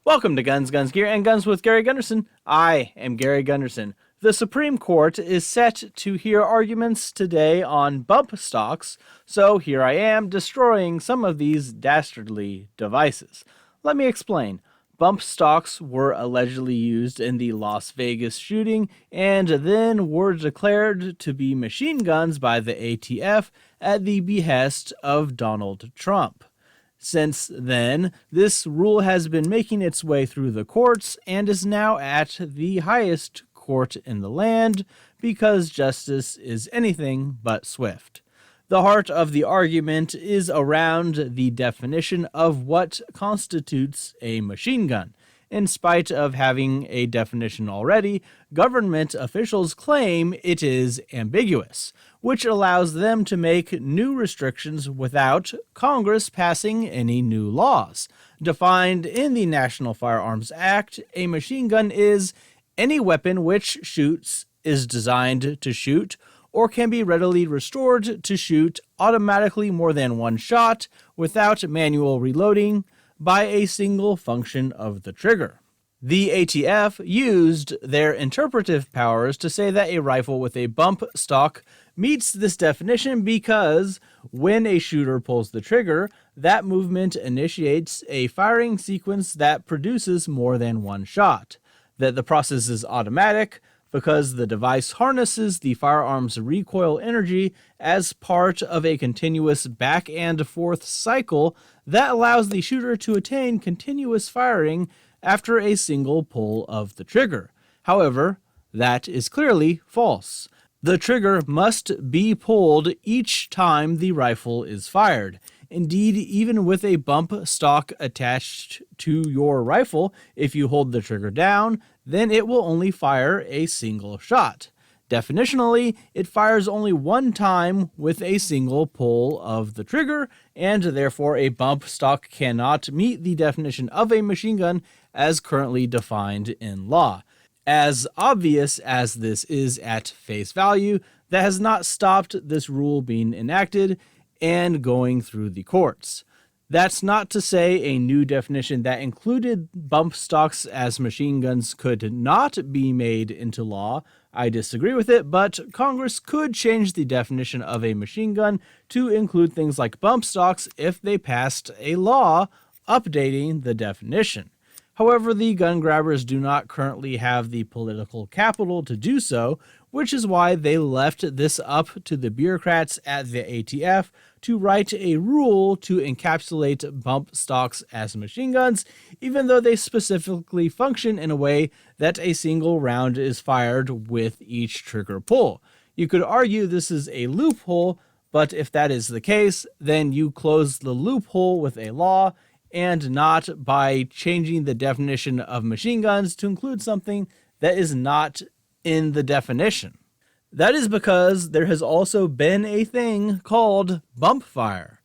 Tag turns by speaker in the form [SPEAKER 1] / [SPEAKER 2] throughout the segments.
[SPEAKER 1] Welcome to Guns, Guns, Gear, and Guns with Gary Gunderson. I am Gary Gunderson. The Supreme Court is set to hear arguments today on bump stocks, so here I am destroying some of these dastardly devices. Let me explain. Bump stocks were allegedly used in the Las Vegas shooting and then were declared to be machine guns by the ATF at the behest of Donald Trump. Since then, this rule has been making its way through the courts and is now at the highest court in the land because justice is anything but swift. The heart of the argument is around the definition of what constitutes a machine gun. In spite of having a definition already, government officials claim it is ambiguous, which allows them to make new restrictions without Congress passing any new laws. Defined in the National Firearms Act, a machine gun is any weapon which shoots, is designed to shoot, or can be readily restored to shoot automatically more than one shot without manual reloading by a single function of the trigger. The ATF used their interpretive powers to say that a rifle with a bump stock meets this definition because when a shooter pulls the trigger, that movement initiates a firing sequence that produces more than one shot. That the process is automatic because the device harnesses the firearm's recoil energy as part of a continuous back and forth cycle that allows the shooter to attain continuous firing after a single pull of the trigger. However, that is clearly false. The trigger must be pulled each time the rifle is fired. Indeed, even with a bump stock attached to your rifle, if you hold the trigger down, then it will only fire a single shot. Definitionally, it fires only one time with a single pull of the trigger, and therefore a bump stock cannot meet the definition of a machine gun as currently defined in law. As obvious as this is at face value, that has not stopped this rule being enacted and going through the courts. That's not to say a new definition that included bump stocks as machine guns could not be made into law. I disagree with it, but Congress could change the definition of a machine gun to include things like bump stocks if they passed a law updating the definition. However, the gun grabbers do not currently have the political capital to do so, which is why they left this up to the bureaucrats at the ATF to write a rule to encapsulate bump stocks as machine guns, even though they specifically function in a way that a single round is fired with each trigger pull. You could argue this is a loophole, but if that is the case, then you close the loophole with a law and not by changing the definition of machine guns to include something that is not in the definition. That is because there has also been a thing called bump fire.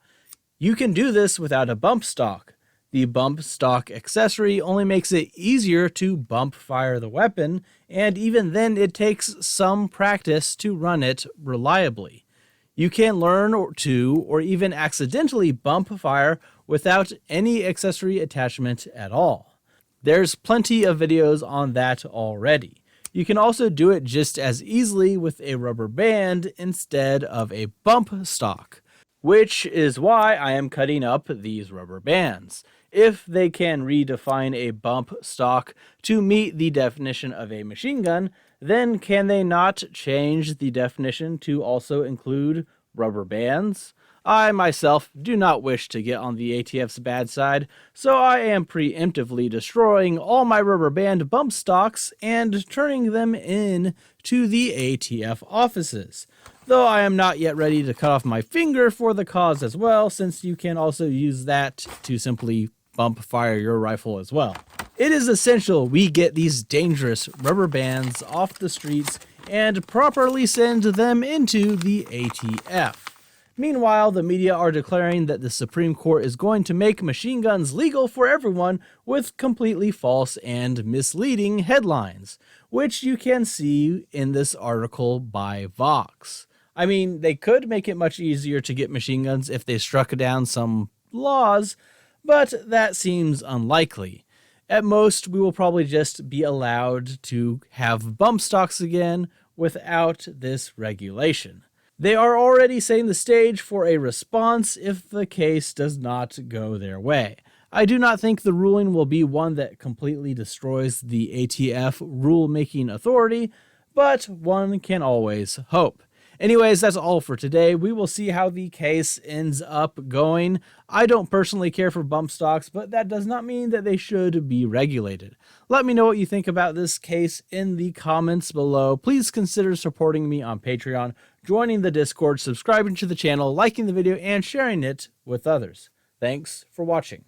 [SPEAKER 1] You can do this without a bump stock. The bump stock accessory only makes it easier to bump fire the weapon, and even then it takes some practice to run it reliably. You can learn or even accidentally bump fire without any accessory attachment at all. There's plenty of videos on that already. You can also do it just as easily with a rubber band instead of a bump stock, which is why I am cutting up these rubber bands. If they can redefine a bump stock to meet the definition of a machine gun, then can they not change the definition to also include rubber bands? I myself do not wish to get on the ATF's bad side, so I am preemptively destroying all my rubber band bump stocks and turning them in to the ATF offices. Though I am not yet ready to cut off my finger for the cause as well, since you can also use that to simply bump fire your rifle as well. It is essential we get these dangerous rubber bands off the streets and properly send them into the ATF. Meanwhile, the media are declaring that the Supreme Court is going to make machine guns legal for everyone with completely false and misleading headlines, which you can see in this article by Vox. I mean, they could make it much easier to get machine guns if they struck down some laws, but that seems unlikely. At most, we will probably just be allowed to have bump stocks again without this regulation. They are already setting the stage for a response if the case does not go their way. I do not think the ruling will be one that completely destroys the ATF rule-making authority, but one can always hope. Anyways, that's all for today. We will see how the case ends up going. I don't personally care for bump stocks, but that does not mean that they should be regulated. Let me know what you think about this case in the comments below. Please consider supporting me on Patreon, joining the Discord, subscribing to the channel, liking the video, and sharing it with others. Thanks for watching.